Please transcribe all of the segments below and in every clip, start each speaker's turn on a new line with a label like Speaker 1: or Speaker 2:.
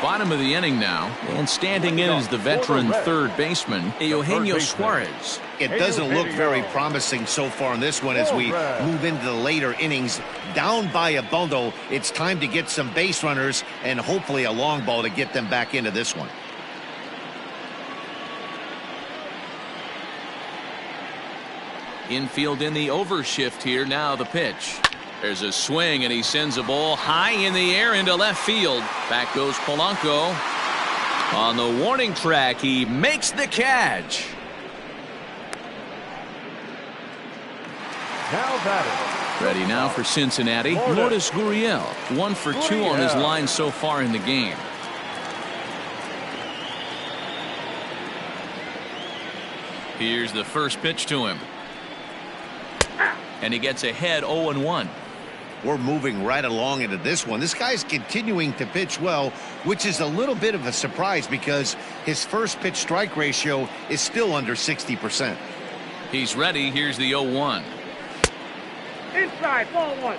Speaker 1: Bottom of the inning now, and standing in is the veteran third baseman, Eugenio Suarez.
Speaker 2: It doesn't look very promising so far in this one as we move into the later innings. Down by a bundle, it's time to get some base runners and hopefully a long ball to get them back into this one.
Speaker 1: Infield in the overshift here. Now the pitch. There's a swing, and he sends a ball high in the air into left field. Back goes Polanco. On the warning track, he makes the catch. Ready now for Cincinnati, Lourdes Gurriel. 1 for 2 on his line so far in the game. Here's the first pitch to him. And he gets ahead 0-1.
Speaker 2: We're moving right along into this one. This guy's continuing to pitch well, which is a little bit of a surprise because his first pitch strike ratio is still under 60%.
Speaker 1: He's ready. Here's the 0-1.
Speaker 3: Inside, ball one.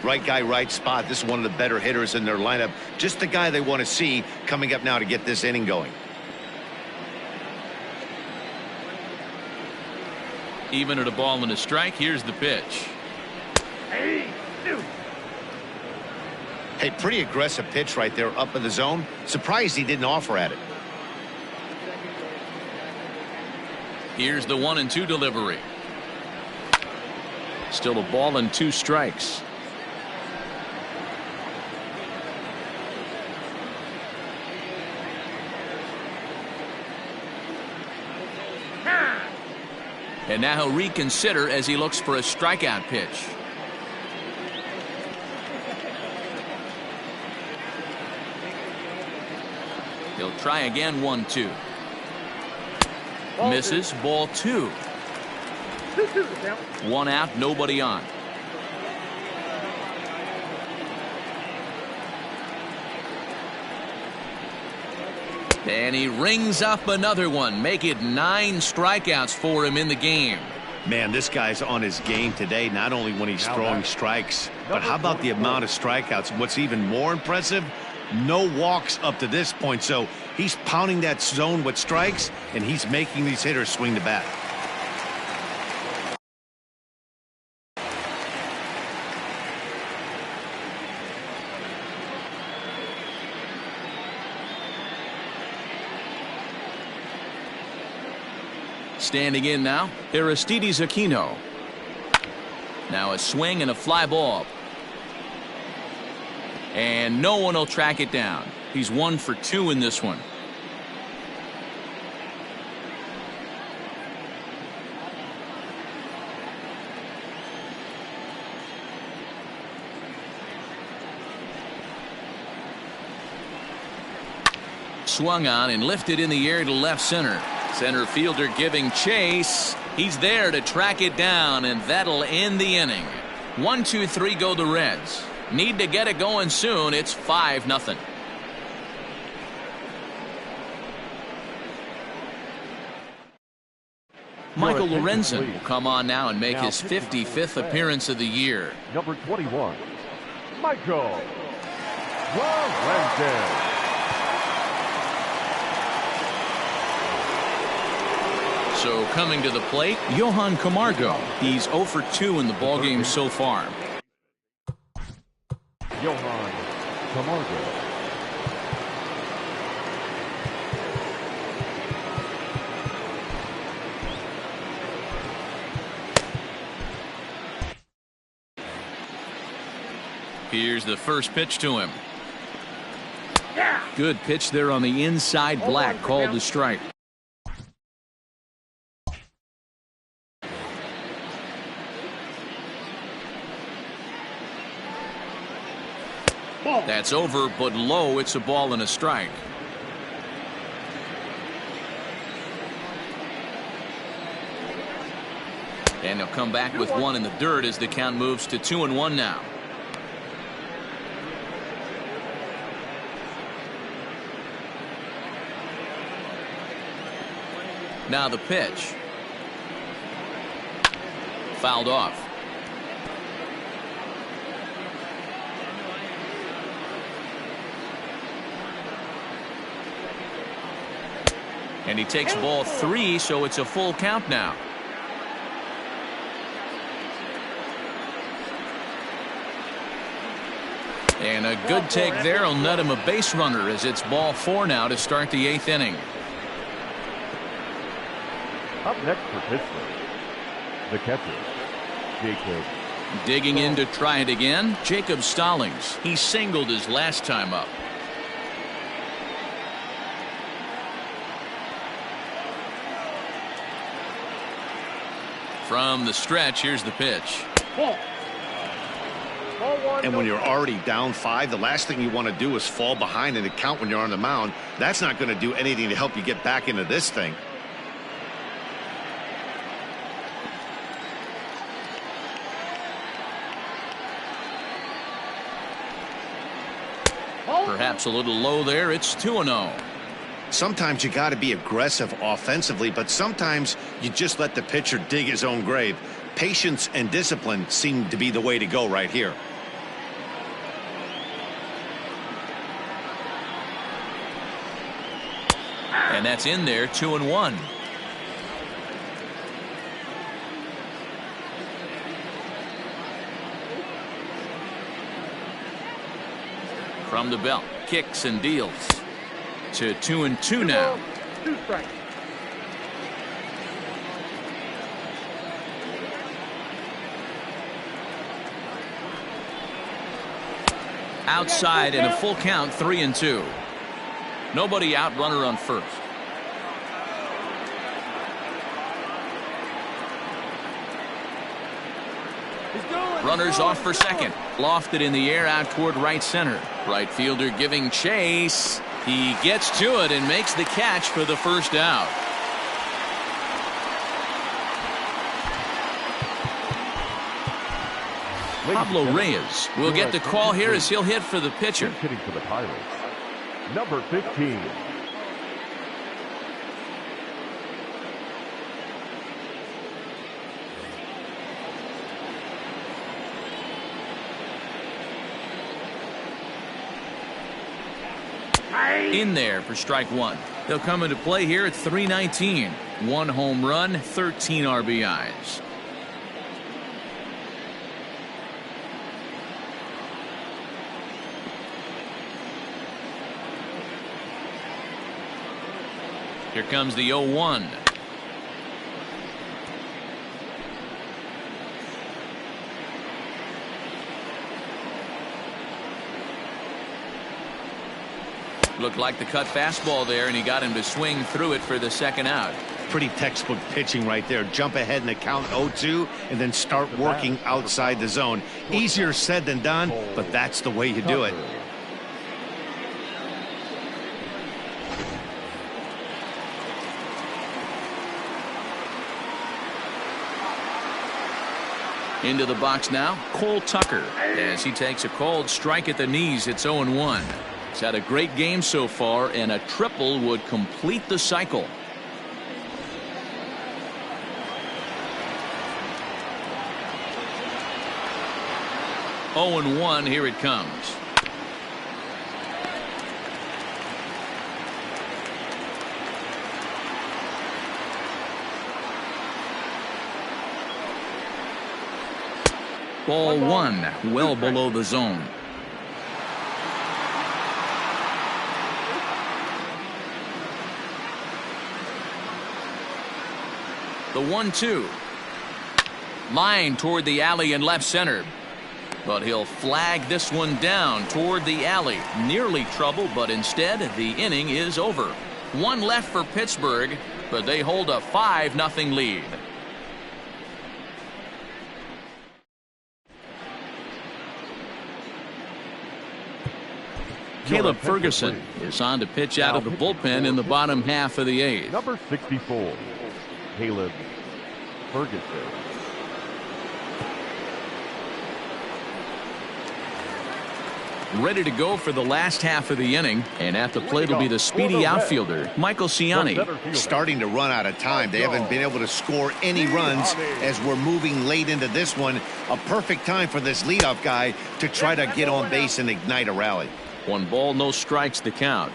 Speaker 2: Right guy, right spot. This is one of the better hitters in their lineup. Just the guy they want to see coming up now to get this inning going.
Speaker 1: Even at a ball and a strike, here's the pitch.
Speaker 2: Hey, pretty aggressive pitch right there up in the zone. Surprised he didn't offer at it.
Speaker 1: Here's the 1-2 delivery. Still a ball and 2 strikes. And now he'll reconsider as he looks for a strikeout pitch. He'll try again. 1-2. Misses. Ball 2. 1 out, nobody on. And he rings up another one. Make it 9 strikeouts for him in the game.
Speaker 2: Man, this guy's on his game today, not only when he's throwing strikes, but how about the amount of strikeouts? What's even more impressive, no walks up to this point. So he's pounding that zone with strikes, and he's making these hitters swing the bat.
Speaker 1: Standing in now, Aristides Aquino. Now a swing and a fly ball. And no one will track it down. He's 1 for 2 in this one. Swung on and lifted in the air to left center. Center fielder giving chase. He's there to track it down, and that'll end the inning. 1-2-3 go the Reds. Need to get it going soon. It's 5-0. Michael Lorenzen will come on now and make his 55th appearance of the year.
Speaker 4: Number 21, Michael Lorenzen.
Speaker 1: So coming to the plate, Johan Camargo. He's 0 for 2 in the ballgame so far.
Speaker 4: Johan Camargo.
Speaker 1: Here's the first pitch to him. Good pitch there on the inside. Black called the strike. That's over, but low. It's a ball and a strike. And he'll come back with 1 in the dirt as the count moves to 2-1 now. Now the pitch. Fouled off. And he takes ball 3, so it's a full count now. And a good take there will net him a base runner as it's ball 4 now to start the 8th inning.
Speaker 4: Up next for Pittsburgh, the catcher, Jacob.
Speaker 1: Digging in to try it again, Jacob Stallings. He singled his last time up. From the stretch, here's the pitch.
Speaker 2: And when you're already down 5, the last thing you want to do is fall behind in the count when you're on the mound. That's not going to do anything to help you get back into this thing.
Speaker 1: Perhaps a little low there. It's 2-0.
Speaker 2: Sometimes you got to be aggressive offensively, but sometimes you just let the pitcher dig his own grave. Patience and discipline seem to be the way to go right here.
Speaker 1: And that's in there, 2-1. From the belt, kicks and deals to 2-2 now.
Speaker 4: 2 strikes.
Speaker 1: Outside in a full count, 3-2. Nobody out, runner on first. Runners off for second. Lofted in the air out toward right center. Right fielder giving chase. He gets to it and makes the catch for the first out. Pablo Reyes will get the call here as he'll hit for the pitcher.
Speaker 4: Hitting for the Pirates, number 15.
Speaker 1: In there for strike 1. They'll come into play here at 319. 1 home run, 13 RBIs. Here comes the 0-1. Looked like the cut fastball there, and he got him to swing through it for the second out.
Speaker 2: Pretty textbook pitching right there. Jump ahead in the count 0-2 and then start working outside the zone. Easier said than done, but that's the way you do it.
Speaker 1: Into the box now, Cole Tucker, as he takes a called strike at the knees. It's 0-1. He's had a great game so far, and a triple would complete the cycle. Oh and 1, here it comes. Ball 1, well below the zone. The 1-2. Line toward the alley in left center. But he'll flag this one down toward the alley. Nearly trouble, but instead the inning is over. 1 left for Pittsburgh, but they hold a 5-0 lead. Caleb Ferguson is on to pitch out of the bullpen in the bottom half of the 8th.
Speaker 4: Number 64, Caleb Ferguson.
Speaker 1: Ready to go for the last half of the inning, and at the plate will be the speedy outfielder, Michael Ciani.
Speaker 2: Starting to run out of time. They haven't been able to score any runs as we're moving late into this one. A perfect time for this leadoff guy to try to get on base and ignite a rally. 1 ball, no strikes, the count.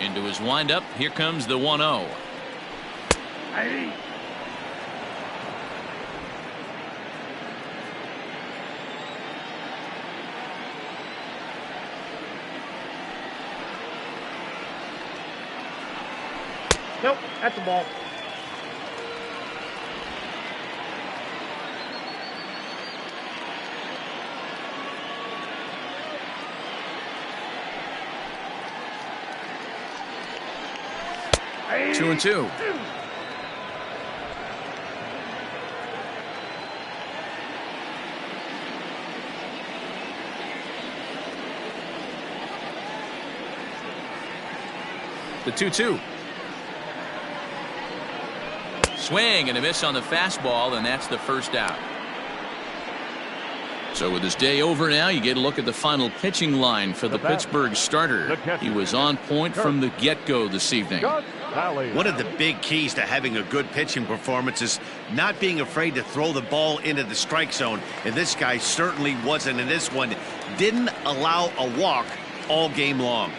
Speaker 1: Into his windup. Here comes the 1-0.
Speaker 3: Nope, that's the ball.
Speaker 1: Two and two. The 2-2. Swing and a miss on the fastball, and that's the first out. So with his day over now, you get a look at the final pitching line for the Pittsburgh starter. He was on point from the get-go this evening.
Speaker 2: One of the big keys to having a good pitching performance is not being afraid to throw the ball into the strike zone. And this guy certainly wasn't in this one. Didn't allow a walk all game long.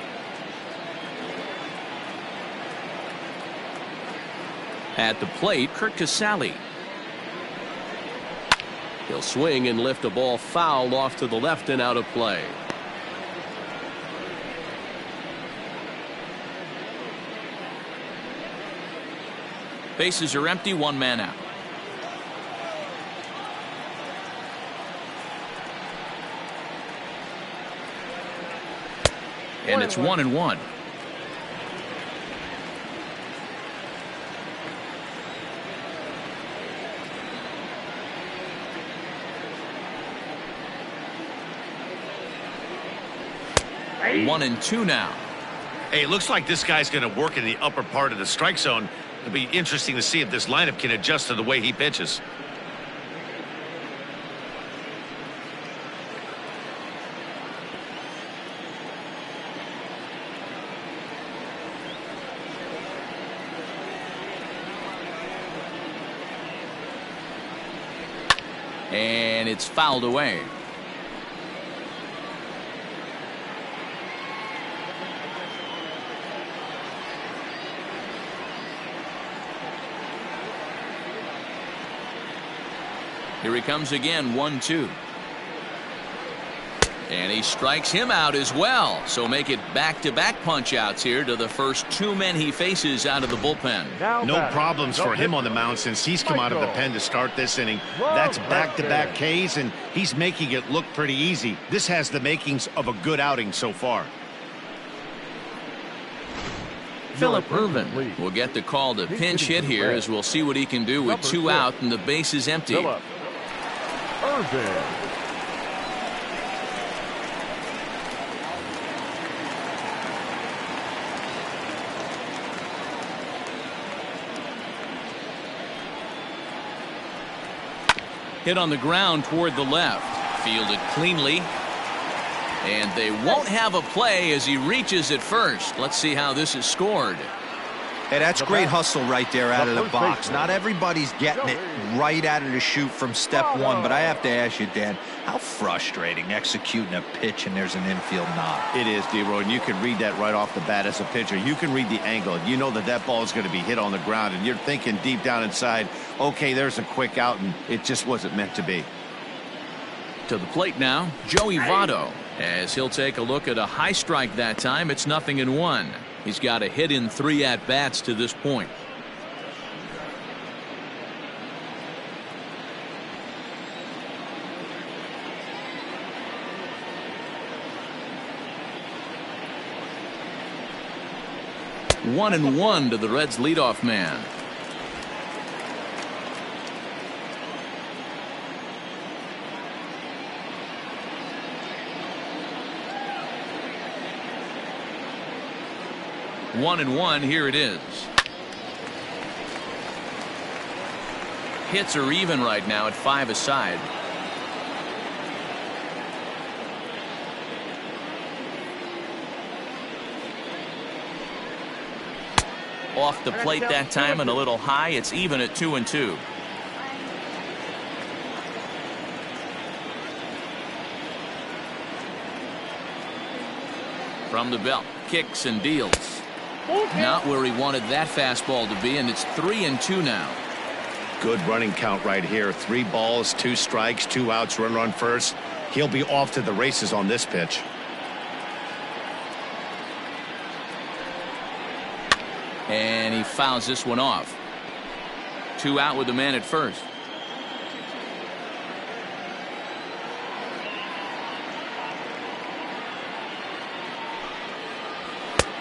Speaker 1: At the plate, Kurt Casale.
Speaker 5: He'll swing and lift a ball foul off to the left and out of play.
Speaker 1: Bases are empty, one man out. And it's 1-1.
Speaker 2: Hey.
Speaker 1: 1-2 now.
Speaker 2: Hey, it looks like this guy's going to work in the upper part of the strike zone. It'll be interesting to see if this lineup can adjust to the way he pitches.
Speaker 1: And it's fouled away. Here he comes again, 1-2. And he strikes him out as well. So make it back-to-back punch-outs here to the first two men he faces out of the bullpen.
Speaker 2: No problems for him on the mound since he's come out of the pen to start this inning. That's back-to-back Ks, and he's making it look pretty easy. This has the makings of a good outing so far.
Speaker 1: Phillip Ervin will get the call to pinch hit here, as we'll see what he can do with two out and the base is empty.
Speaker 4: Phillip Ervin.
Speaker 1: Hit on the ground toward the left. Fielded cleanly. And they won't have a play as he reaches at first. Let's see how this is scored.
Speaker 6: Hey, that's great hustle right there out of the box. Not everybody's getting it right out of the chute from step one, but I have to ask you, Dan, how frustrating executing a pitch and there's an infield knock.
Speaker 2: It is, D-Roy, and you can read that right off the bat as a pitcher. You can read the angle. You know that that ball is going to be hit on the ground, and you're thinking deep down inside, okay, there's a quick out, and it just wasn't meant to be.
Speaker 1: To the plate now, Joey Votto, as he'll take a look at a high strike that time. It's 0-1. He's got a hit in 3 at-bats to this point. One and one to the Reds' leadoff man. One and one, here it is. Hits are even right now at 5 aside. Off the plate that time and a little high. It's even at 2-2. From the belt, kicks and deals. Not where he wanted that fastball to be, and it's 3-2 now.
Speaker 2: Good running count right here. 3 balls, 2 strikes, 2 outs, runner on first. He'll be off to the races on this pitch.
Speaker 1: And he fouls this one off. 2 out with the man at first.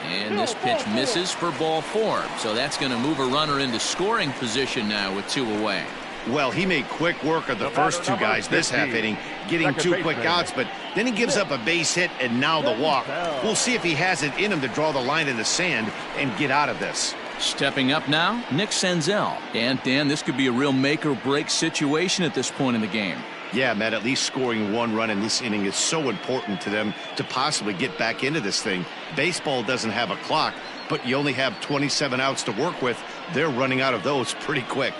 Speaker 1: And this pitch misses for ball 4. So that's going to move a runner into scoring position now with 2 away.
Speaker 2: Well, he made quick work of the first 2 guys this half inning, getting 2 quick outs, but then he gives up a base hit and now the walk. We'll see if he has it in him to draw the line in the sand and get out of this.
Speaker 1: Stepping up now, Nick Senzel. And Dan, this could be a real make or break situation at this point in the game.
Speaker 2: Yeah, Matt, at least scoring 1 run in this inning is so important to them to possibly get back into this thing. Baseball doesn't have a clock, but you only have 27 outs to work with. They're running out of those pretty quick.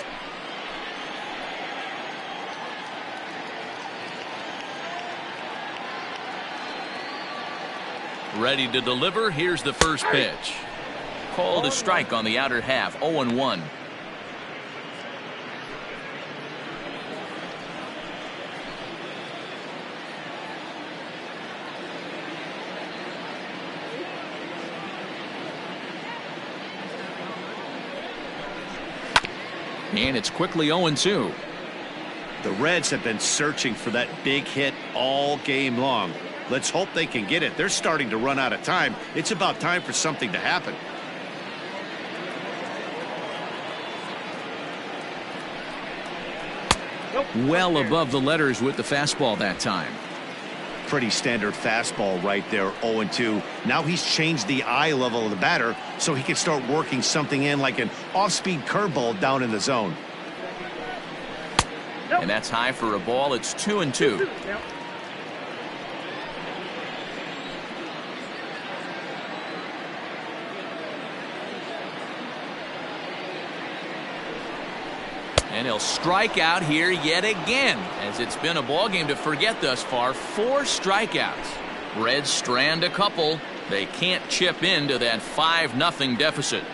Speaker 1: Ready to deliver. Here's the first pitch. Called a strike on the outer half. 0-1. And it's quickly 0-2.
Speaker 2: The Reds have been searching for that big hit all game long. Let's hope they can get it. They're starting to run out of time. It's about time for something to happen.
Speaker 1: Well above the letters with the fastball that time.
Speaker 2: Pretty standard fastball right there, 0-2. Now he's changed the eye level of the batter so he can start working something in like an off-speed curveball down in the zone.
Speaker 1: And that's high for a ball. It's 2-2. And he'll strike out here yet again, as it's been a ball game to forget thus far. 4 strikeouts. Reds strand a couple. They can't chip into that 5-0 deficit.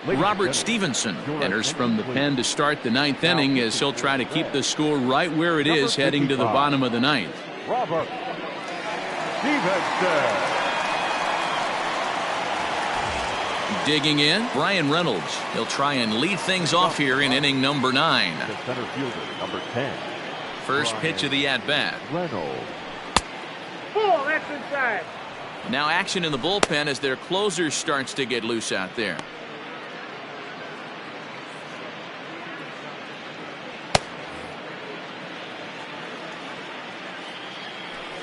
Speaker 1: Robert Stevenson enters from the pen to start the 9th inning, as he'll try to keep the score right where it is heading to the bottom of the 9th.
Speaker 4: Robert Stevenson.
Speaker 1: Digging in, Brian Reynolds. He'll try and lead things off here in inning number 9.
Speaker 4: The center fielder, number 10.
Speaker 1: First pitch of the at-bat.
Speaker 4: Reynolds.
Speaker 3: Ball, that's inside.
Speaker 1: Now action in the bullpen as their closer starts to get loose out there.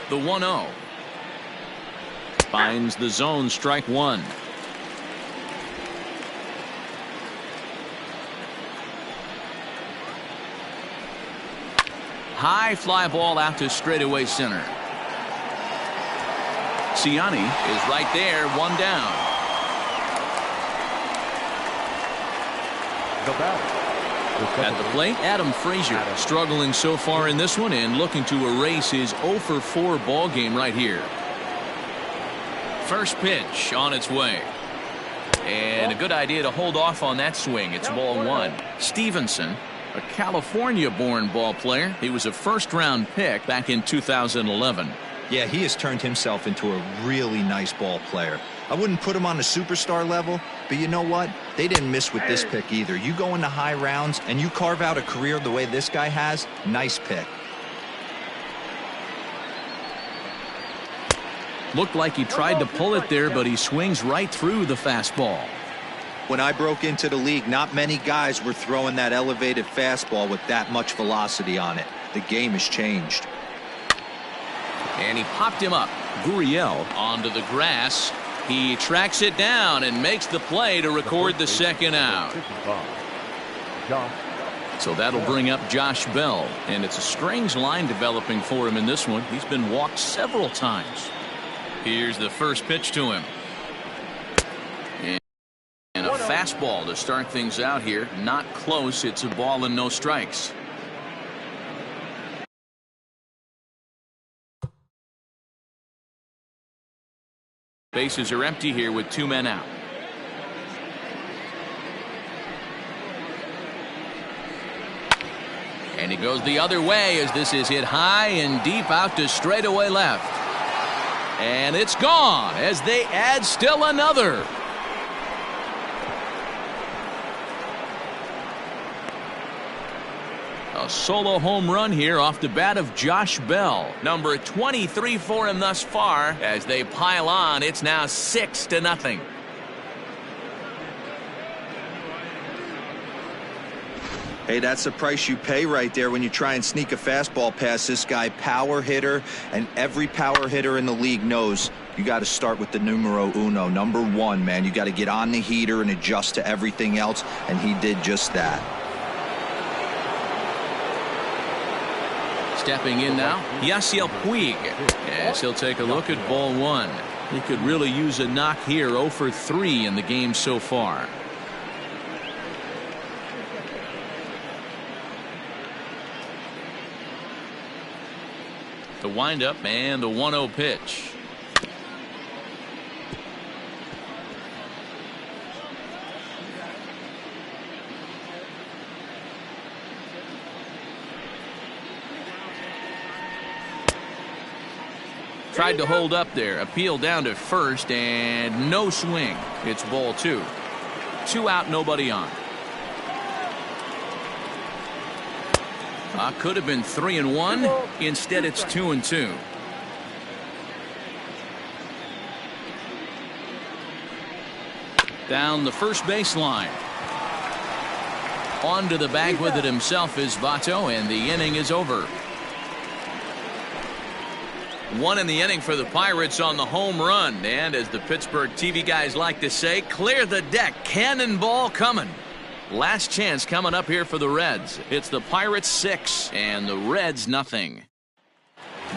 Speaker 1: The 1-0. Finds the zone, strike 1. High fly ball out to straightaway center. Ciani is right there, 1 down.
Speaker 4: The batter.
Speaker 1: At the plate, Adam Frazier, struggling so far in this one and looking to erase his 0-for-4 ball game right here. First pitch on its way. And a good idea to hold off on that swing. It's ball 1. Stevenson, a California-born ball player. He was a first-round pick back in 2011.
Speaker 6: Yeah, he has turned himself into a really nice ball player. I wouldn't put him on the superstar level, but you know what? They didn't miss with this pick either. You go into high rounds and you carve out a career the way this guy has, nice pick.
Speaker 1: Looked like he tried to pull it there, but he swings right through the fastball.
Speaker 6: When I broke into the league, not many guys were throwing that elevated fastball with that much velocity on it. The game has changed.
Speaker 1: And he popped him up. Gurriel onto the grass. He tracks it down and makes the play to record the second out. So that'll bring up Josh Bell. And it's a strange line developing for him in this one. He's been walked several times. Here's the first pitch to him. And a fastball to start things out here. Not close. It's a ball and no strikes. Bases are empty here with 2 men out. And he goes the other way as this is hit high and deep out to straightaway left. And it's gone as they add still another. A solo home run here off the bat of Josh Bell. Number 23 for him thus far. As they pile on, it's now 6-0.
Speaker 6: Hey, that's the price you pay right there when you try and sneak a fastball past this guy. Power hitter, and every power hitter in the league knows you got to start with the numero uno, number 1, man. You got to get on the heater and adjust to everything else, and he did just that.
Speaker 1: Stepping in now, Yasiel Puig, as he'll take a look at ball 1. He could really use a knock here. 0 for 3 in the game so far. The windup and the 1-0 pitch. Tried to hold up there. Appeal down to first and no swing. It's ball 2. 2 out, nobody on. Could have been 3-1. Instead, it's 2-2. Down the first baseline. On to the bag with it himself is Votto, and the inning is over. 1 in the inning for the Pirates on the home run. And as the Pittsburgh TV guys like to say, clear the deck. Cannonball coming. Last chance coming up here for the Reds. It's the Pirates 6 and the Reds nothing.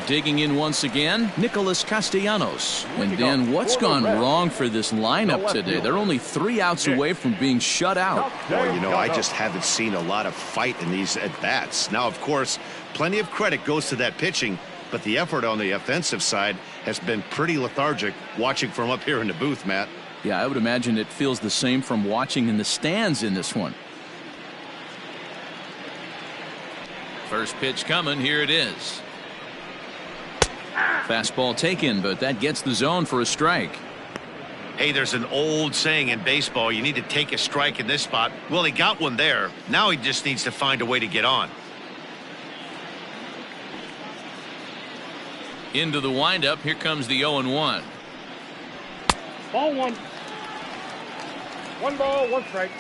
Speaker 1: Digging in once again, Nicholas Castellanos. And then what's gone wrong for this lineup today? They're only 3 outs away from being shut out.
Speaker 2: Well, you know, I just haven't seen a lot of fight in these at-bats. Now, of course, plenty of credit goes to that pitching, but the effort on the offensive side has been pretty lethargic watching from up here in the booth, Matt.
Speaker 1: Yeah, I would imagine it feels the same from watching in the stands in this one. First pitch coming. Here it is. Fastball taken, but that gets the zone for a strike.
Speaker 2: Hey, there's an old saying in baseball, you need to take a strike in this spot. Well, he got one there. Now he just needs to find a way to get on.
Speaker 1: Into the windup. Here comes the 0-1.
Speaker 3: Ball 1. 1 ball, 1 strike.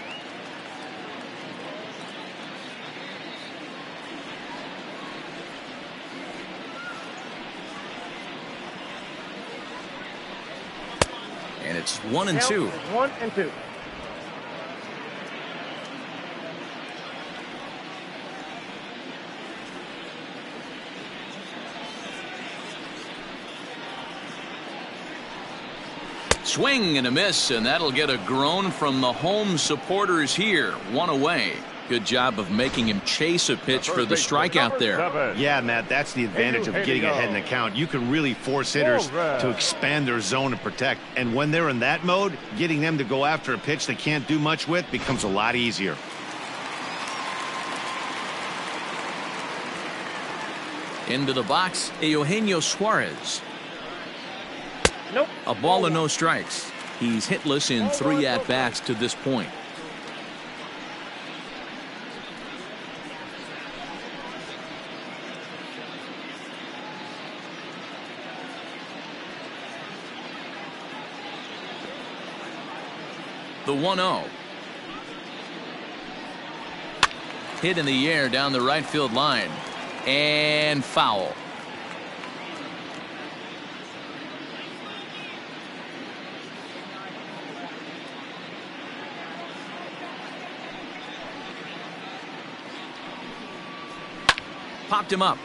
Speaker 1: And it's 1-2.
Speaker 3: 1-2.
Speaker 1: Swing and a miss, and that'll get a groan from the home supporters here. 1 away. Good job of making him chase a pitch for the strikeout there.
Speaker 2: Yeah, Matt, that's the advantage of getting ahead in the count. You can really force hitters to expand their zone and protect. And when they're in that mode, getting them to go after a pitch they can't do much with becomes a lot easier.
Speaker 1: Into the box, Eugenio Suarez.
Speaker 3: Nope.
Speaker 1: A ball and no strikes. He's hitless in 3 at-bats to this point. The 1-0. Hit in the air down the right field line. And foul. Popped him up.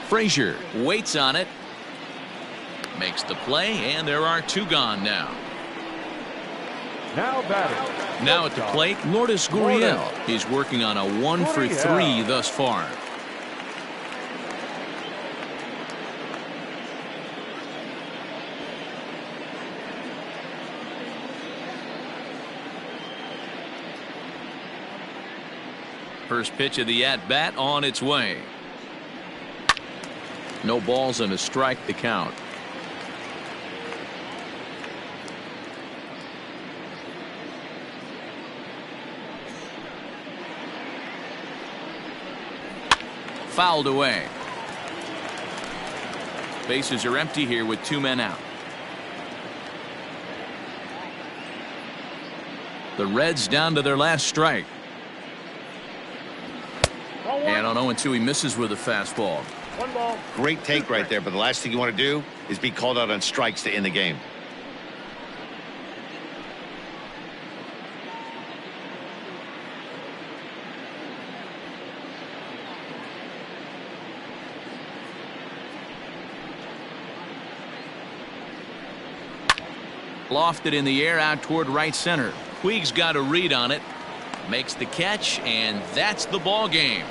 Speaker 1: Frazier waits on it. Makes the play, and there are 2 gone now.
Speaker 4: Now batting.
Speaker 1: Now at the plate, Lourdes Gurriel. He's working on a 1 for 3 thus far. First pitch of the at-bat on its way. No balls and a strike to count. Fouled away. Bases are empty here with 2 men out. The Reds down to their last strike. And on 0-2 he misses with a fastball.
Speaker 3: 1 ball.
Speaker 2: Great take right there, but the last thing you want to do is be called out on strikes to end the game.
Speaker 1: Lofted in the air out toward right center. Puig's got a read on it. Makes the catch, and that's the ball game.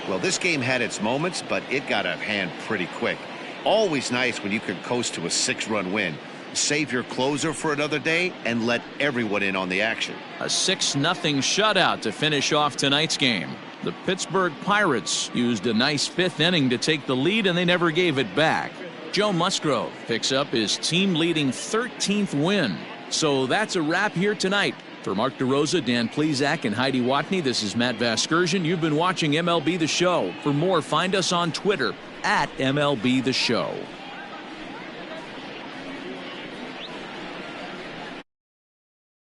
Speaker 2: Well, this game had its moments, but it got out of hand pretty quick. Always nice when you can coast to a 6-run win. Save your closer for another day and let everyone in on the action.
Speaker 1: A 6-0 shutout to finish off tonight's game. The Pittsburgh Pirates used a nice 5th inning to take the lead, and they never gave it back. Joe Musgrove picks up his team-leading 13th win. So that's a wrap here tonight. For Mark DeRosa, Dan Plesac, and Heidi Watney, this is Matt Vasgersian. You've been watching MLB The Show. For more, find us on Twitter @MLB The Show.